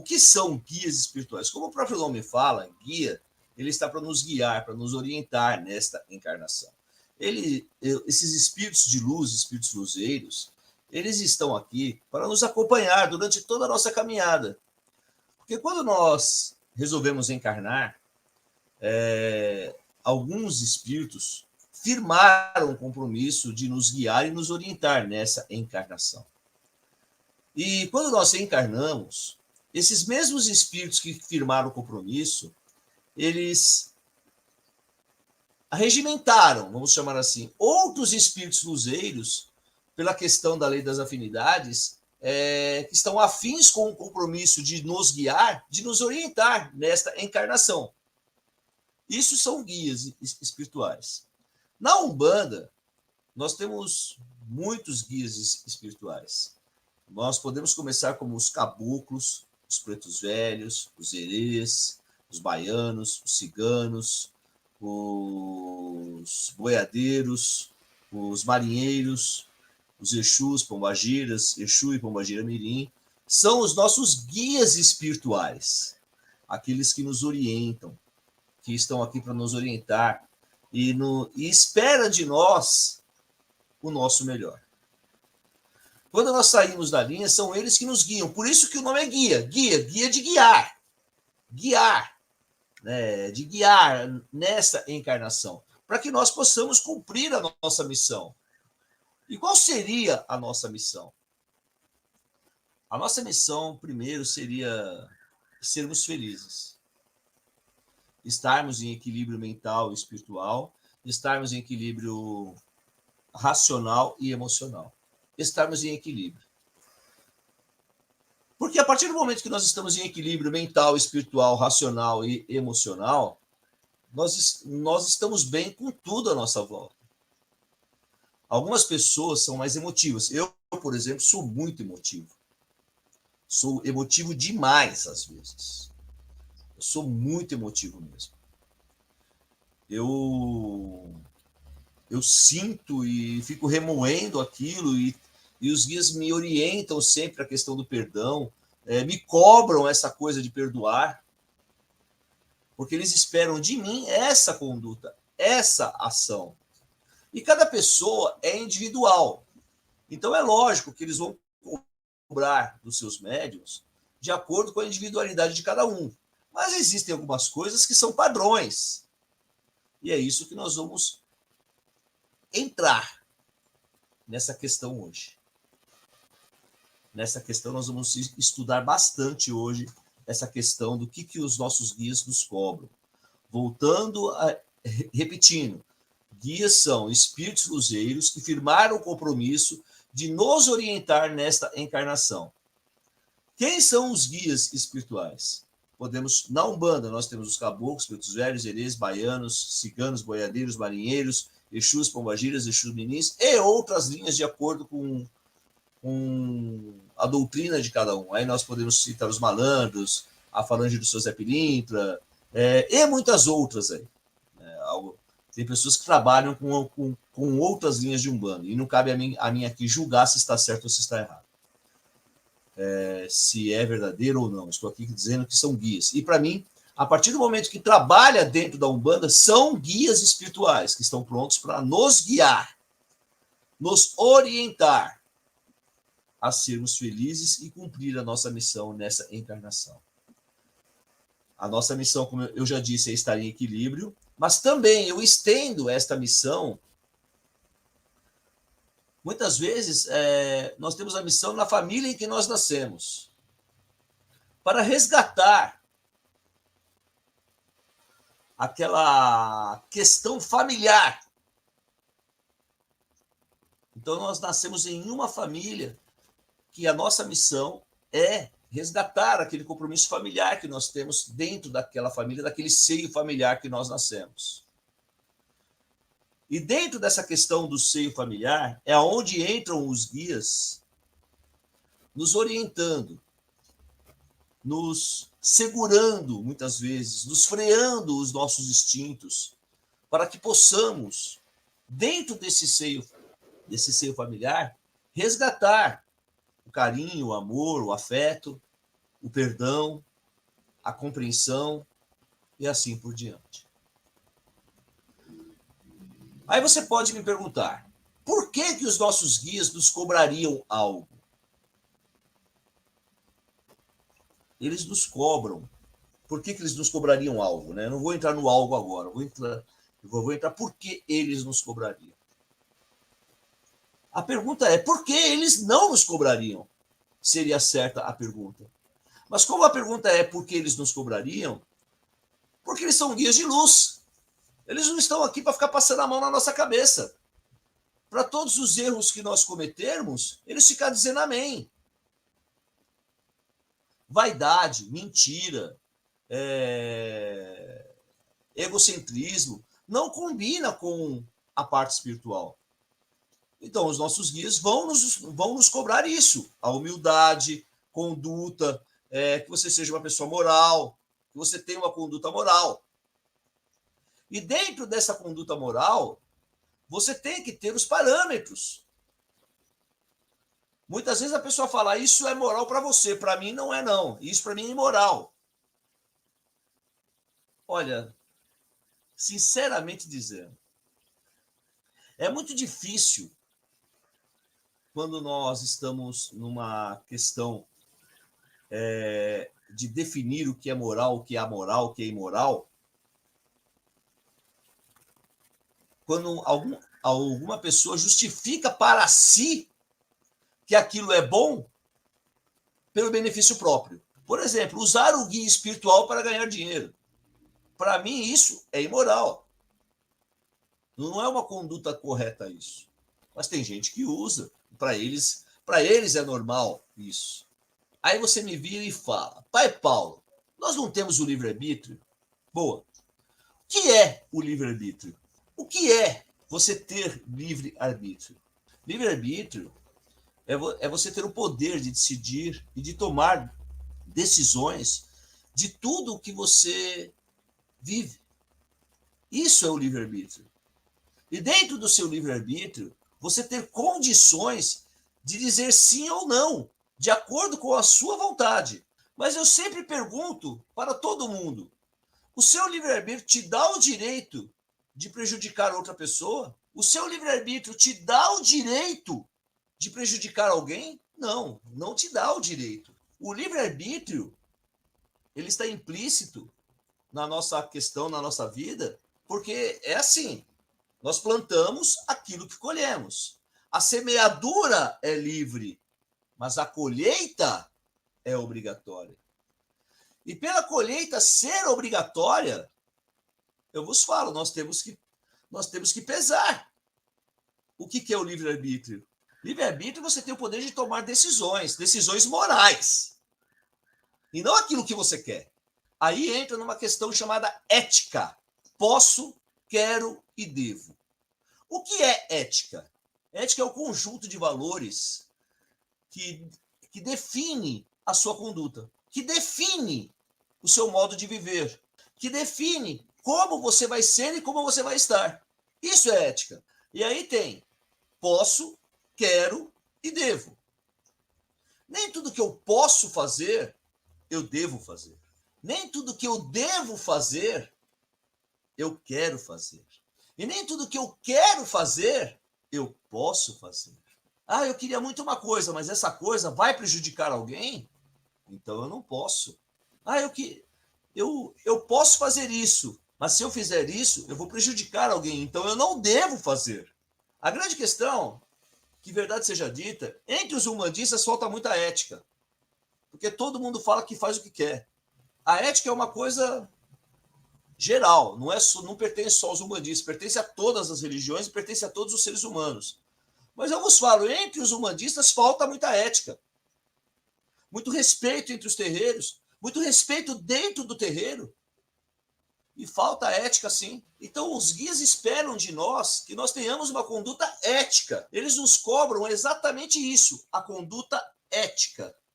que são guias espirituais? Como o próprio nome fala, guia, ele está para nos guiar, para nos orientar nesta encarnação. Esses espíritos de luz, espíritos luzeiros, eles estão aqui para nos acompanhar durante toda a nossa caminhada. Porque quando nós resolvemos encarnar, alguns espíritos firmaram o compromisso de nos guiar e nos orientar nessa encarnação. E quando nós encarnamos, esses mesmos espíritos que firmaram o compromisso, eles regimentaram, vamos chamar assim, outros espíritos luzeiros, pela questão da lei das afinidades, que estão afins com o compromisso de nos guiar, de nos orientar nesta encarnação. Isso são guias espirituais. Na Umbanda, nós temos muitos guias espirituais. Nós podemos começar como os caboclos, os pretos velhos, os herês, os baianos, os ciganos, os boiadeiros, os marinheiros, os Exus, Pombagiras, Exu e Pombagira Mirim, são os nossos guias espirituais, aqueles que nos orientam, que estão aqui para nos orientar e espera de nós o nosso melhor. Quando nós saímos da linha, são eles que nos guiam. Por isso que o nome é guia. Guia de guiar. Guiar. Né? De guiar nessa encarnação. Para que nós possamos cumprir a nossa missão. E qual seria a nossa missão? A nossa missão, primeiro, seria sermos felizes. Estarmos em equilíbrio mental e espiritual. Estarmos em equilíbrio racional e emocional. Estarmos em equilíbrio. Porque a partir do momento que nós estamos em equilíbrio mental, espiritual, racional e emocional, nós estamos bem com tudo à nossa volta. Algumas pessoas são mais emotivas. Eu, por exemplo, sou muito emotivo. Sou emotivo demais, às vezes. Eu sou muito emotivo mesmo. Eu sinto e fico remoendo aquilo e os guias me orientam sempre a questão do perdão, me cobram essa coisa de perdoar, porque eles esperam de mim essa conduta, essa ação. E cada pessoa é individual. Então é lógico que eles vão cobrar dos seus médiuns de acordo com a individualidade de cada um. Mas existem algumas coisas que são padrões. E é isso que nós vamos entrar nessa questão hoje. Nessa questão nós vamos estudar bastante hoje essa questão do que os nossos guias nos cobram. Repetindo, guias são espíritos luzeiros que firmaram o compromisso de nos orientar nesta encarnação. Quem são os guias espirituais? Na Umbanda, nós temos os caboclos, pretos velhos, herês, baianos, ciganos, boiadeiros, marinheiros, Exus, Pombagiras, Exus Mirins e outras linhas de acordo com a doutrina de cada um. Aí nós podemos citar os malandros, a falange do seu Zé Pilintra, e muitas outras aí. Tem pessoas que trabalham com outras linhas de Umbanda, e não cabe a mim aqui julgar se está certo ou se está errado. Se é verdadeiro ou não. Estou aqui dizendo que são guias. E para mim, a partir do momento que trabalha dentro da Umbanda, são guias espirituais que estão prontos para nos guiar, nos orientar a sermos felizes e cumprir a nossa missão nessa encarnação. A nossa missão, como eu já disse, é estar em equilíbrio, mas também eu estendo esta missão. Muitas vezes, nós temos a missão na família em que nós nascemos, para resgatar aquela questão familiar. Então, nós nascemos em uma família que a nossa missão é resgatar aquele compromisso familiar que nós temos dentro daquela família, daquele seio familiar que nós nascemos. E dentro dessa questão do seio familiar é onde entram os guias nos orientando, nos segurando, muitas vezes, nos freando os nossos instintos, para que possamos, dentro desse seio familiar, resgatar o carinho, o amor, o afeto, o perdão, a compreensão e assim por diante. Aí você pode me perguntar, por que os nossos guias nos cobrariam algo? Eles nos cobram. Por que eles nos cobrariam algo? Né? Eu não vou entrar no algo agora, vou entrar por que eles nos cobrariam. A pergunta é, por que eles não nos cobrariam? Seria certa a pergunta. Mas como a pergunta é por que eles nos cobrariam, porque eles são guias de luz. Eles não estão aqui para ficar passando a mão na nossa cabeça. Para todos os erros que nós cometermos, eles ficam dizendo amém. Vaidade, mentira, egocentrismo, não combina com a parte espiritual. Então, os nossos guias vão nos cobrar isso. A humildade, conduta, que você seja uma pessoa moral, que você tenha uma conduta moral. E dentro dessa conduta moral, você tem que ter os parâmetros. Muitas vezes a pessoa fala, isso é moral para você, para mim não é não, isso para mim é imoral. Olha, sinceramente dizendo, é muito difícil quando nós estamos numa questão de definir o que é moral, o que é amoral, o que é imoral, quando alguma pessoa justifica para si que aquilo é bom pelo benefício próprio. Por exemplo, usar o guia espiritual para ganhar dinheiro. Para mim, isso é imoral. Não é uma conduta correta isso. Mas tem gente que usa. Para eles é normal isso. Aí você me vira e fala, Pai Paulo, nós não temos o livre-arbítrio? Boa. O que é o livre-arbítrio? O que é você ter livre-arbítrio? Livre-arbítrio é você ter o poder de decidir e de tomar decisões de tudo o que você vive. Isso é o livre-arbítrio. E dentro do seu livre-arbítrio, você ter condições de dizer sim ou não, de acordo com a sua vontade. Mas eu sempre pergunto para todo mundo, o seu livre-arbítrio te dá o direito de prejudicar outra pessoa? O seu livre-arbítrio te dá o direito de prejudicar alguém? Não, não te dá o direito. O livre-arbítrio, ele está implícito na nossa questão, na nossa vida, porque é assim, nós plantamos aquilo que colhemos. A semeadura é livre, mas a colheita é obrigatória. E pela colheita ser obrigatória, eu vos falo, nós temos que pesar. O que é o livre-arbítrio? Livre-arbítrio, você tem o poder de tomar decisões morais. E não aquilo que você quer. Aí entra numa questão chamada ética. Posso, quero e devo. O que é ética? Ética é o conjunto de valores que define a sua conduta, que define o seu modo de viver, que define como você vai ser e como você vai estar. Isso é ética. E aí tem posso, quero e devo. Nem tudo que eu posso fazer, eu devo fazer. Nem tudo que eu devo fazer, eu quero fazer. E nem tudo que eu quero fazer, eu posso fazer. Ah, eu queria muito uma coisa, mas essa coisa vai prejudicar alguém? Então eu não posso. Ah, eu posso fazer isso, mas se eu fizer isso, eu vou prejudicar alguém, então eu não devo fazer. A grande questão, que verdade seja dita, entre os umbandistas falta muita ética. Porque todo mundo fala que faz o que quer. A ética é uma coisa geral, não pertence só aos umbandistas, pertence a todas as religiões e pertence a todos os seres humanos. Mas eu vos falo, entre os umbandistas falta muita ética. Muito respeito entre os terreiros, muito respeito dentro do terreiro. E falta ética, sim. Então, os guias esperam de nós que nós tenhamos uma conduta ética. Eles nos cobram exatamente isso, a conduta ética.